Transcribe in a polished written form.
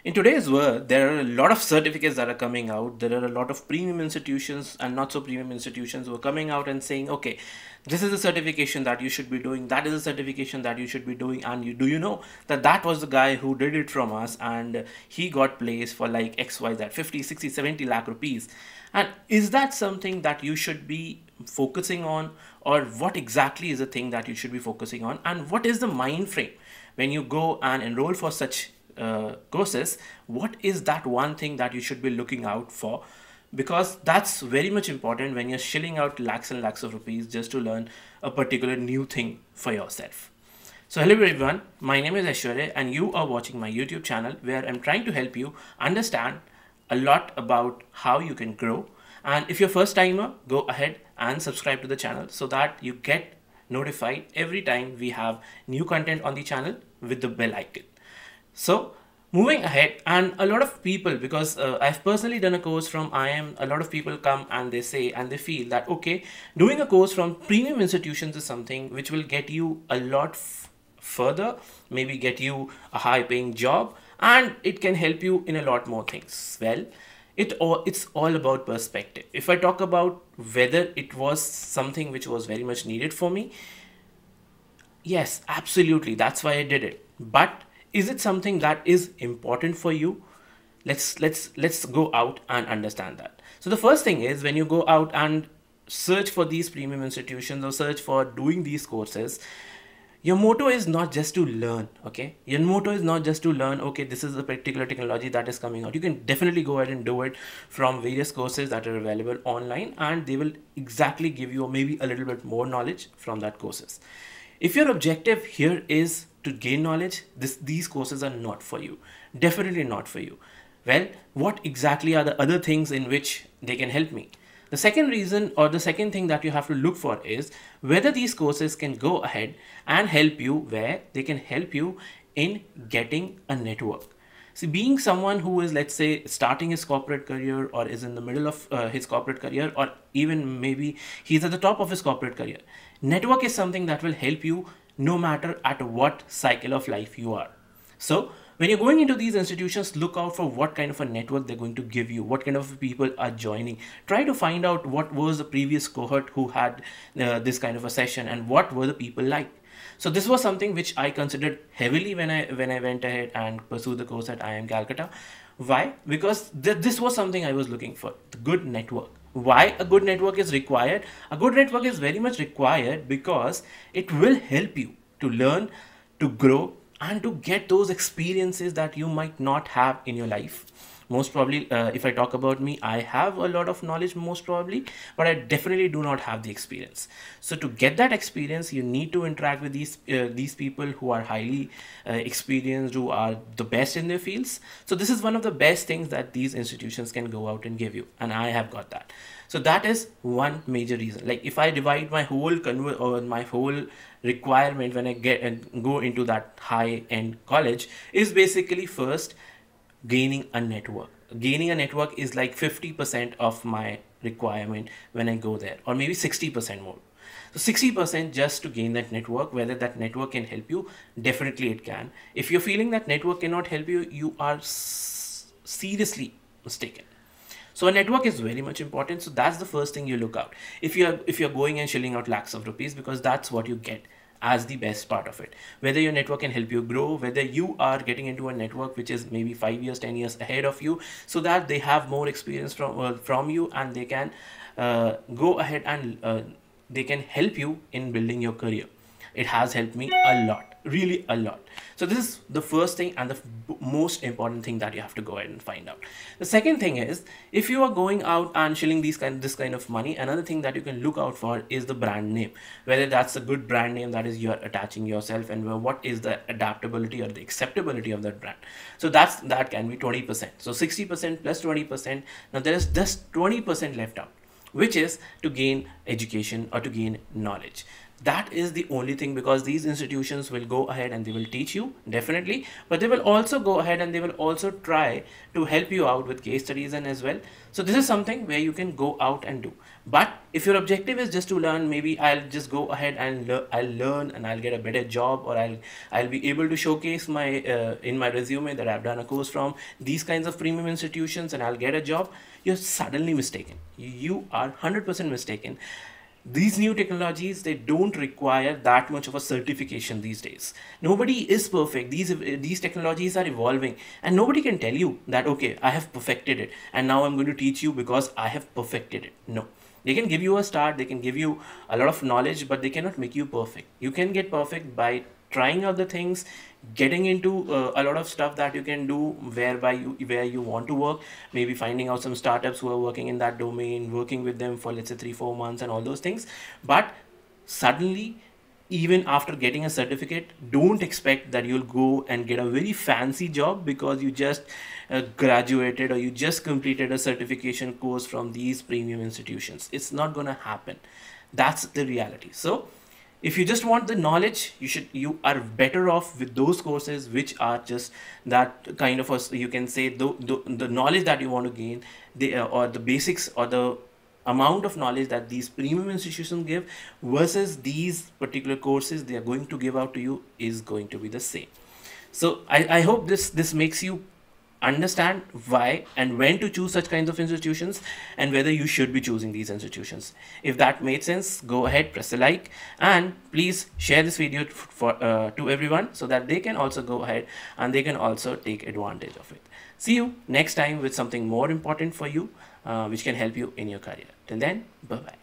In today's world, there are a lot of certificates that are coming out. There are a lot of premium institutions and not so premium institutions who are coming out and saying, okay, this is a certification that you should be doing. That is a certification that you should be doing. And do you know that that was the guy who did it from us and he got placed for like XYZ, 50, 60, 70 lakh rupees. And is that something that you should be focusing on, or what exactly is the thing that you should be focusing on? And what is the mind frame when you go and enroll for such courses? What is that one thing that you should be looking out for? Because that's very much important when you're shilling out lakhs and lakhs of rupees just to learn a particular new thing for yourself. So hello everyone, my name is Aishwarya and you are watching my YouTube channel where I'm trying to help you understand a lot about how you can grow. And if you're first timer, go ahead and subscribe to the channel so that you get notified every time we have new content on the channel with the bell icon. So moving ahead, and a lot of people, because I've personally done a course from IIM, a lot of people come and they say and they feel that, okay, doing a course from premium institutions is something which will get you a lot further, maybe get you a high paying job, and it can help you in a lot more things. Well, it's all about perspective. If I talk about whether it was something which was very much needed for me, yes, absolutely, that's why I did it. But is it something that is important for you? Let's go out and understand that. So the first thing is, when you go out and search for these premium institutions or search for doing these courses, your motto is not just to learn. Okay, your motto is not just to learn, okay, this is a particular technology that is coming out. You can definitely go ahead and do it from various courses that are available online, and they will exactly give you maybe a little bit more knowledge from that courses. If your objective here is to gain knowledge, these courses are not for you. Definitely not for you. Well, what exactly are the other things in which they can help me? The second reason, or the second thing that you have to look for, is whether these courses can go ahead and help you, where they can help you in getting a network. See, being someone who is, let's say, starting his corporate career or is in the middle of his corporate career, or even maybe he's at the top of his corporate career, network is something that will help you no matter at what cycle of life you are. So when you're going into these institutions, look out for what kind of a network they're going to give you, what kind of people are joining. Try to find out what was the previous cohort who had this kind of a session and what were the people like. So this was something which I considered heavily when I went ahead and pursued the course at IIM Calcutta. Why? Because this was something I was looking for, the good network. Why a good network is required? A good network is very much required because it will help you to learn, to grow, and to get those experiences that you might not have in your life. Most probably, if I talk about me, I have a lot of knowledge most probably, but I definitely do not have the experience. So to get that experience, you need to interact with these people who are highly experienced, who are the best in their fields. So this is one of the best things that these institutions can go out and give you, and I have got that. So that is one major reason. Like, if I divide my whole my whole requirement when I get and go into that high end college, is basically first gaining a network. Gaining a network is like 50% of my requirement when I go there, or maybe 60% more. So 60% just to gain that network. Whether that network can help you, definitely it can. If you're feeling that network cannot help you, you are seriously mistaken. So a network is very much important. So that's the first thing you look out. If you're going and shelling out lakhs of rupees, because that's what you get as the best part of it. Whether your network can help you grow, whether you are getting into a network which is maybe 5 years, 10 years ahead of you, so that they have more experience from you, and they can go ahead and they can help you in building your career. It has helped me a lot, really a lot. So this is the first thing and the most important thing that you have to go ahead and find out. The second thing is, if you are going out and shilling this kind of money, another thing that you can look out for is the brand name. Whether that's a good brand name that is you're attaching yourself, and what is the adaptability or the acceptability of that brand. So that can be 20%. So 60% plus 20%. Now there is just 20% left out, which is to gain education or to gain knowledge. That is the only thing, because these institutions will go ahead and they will teach you definitely, but they will also go ahead and they will also try to help you out with case studies and as well. So this is something where you can go out and do. But if your objective is just to learn, maybe I'll just go ahead and I'll learn and I'll get a better job, or I'll be able to showcase my in my resume that I've done a course from these kinds of premium institutions and I'll get a job, you're suddenly mistaken. You are 100% mistaken. These new technologies, they don't require that much of a certification these days. Nobody is perfect. These technologies are evolving, and nobody can tell you that, okay, I have perfected it and now I'm going to teach you because I have perfected it. No. They can give you a start, they can give you a lot of knowledge, but they cannot make you perfect. You can get perfect by trying out the things, getting into a lot of stuff that you can do where you want to work, maybe finding out some startups who are working in that domain, working with them for let's say 3-4 months and all those things. But suddenly, even after getting a certificate, don't expect that you'll go and get a very fancy job because you just graduated or you just completed a certification course from these premium institutions. It's not gonna happen. That's the reality. So if you just want the knowledge, you are better off with those courses which are just that kind of you can say the knowledge that you want to gain, or the basics or the amount of knowledge that these premium institutions give versus these particular courses they are going to give out to you is going to be the same. So I hope this makes you understand why and when to choose such kinds of institutions and whether you should be choosing these institutions. If that made sense, go ahead, press a like, and please share this video to everyone so that they can also go ahead and they can also take advantage of it. See you next time with something more important for you, which can help you in your career. Till then, bye bye.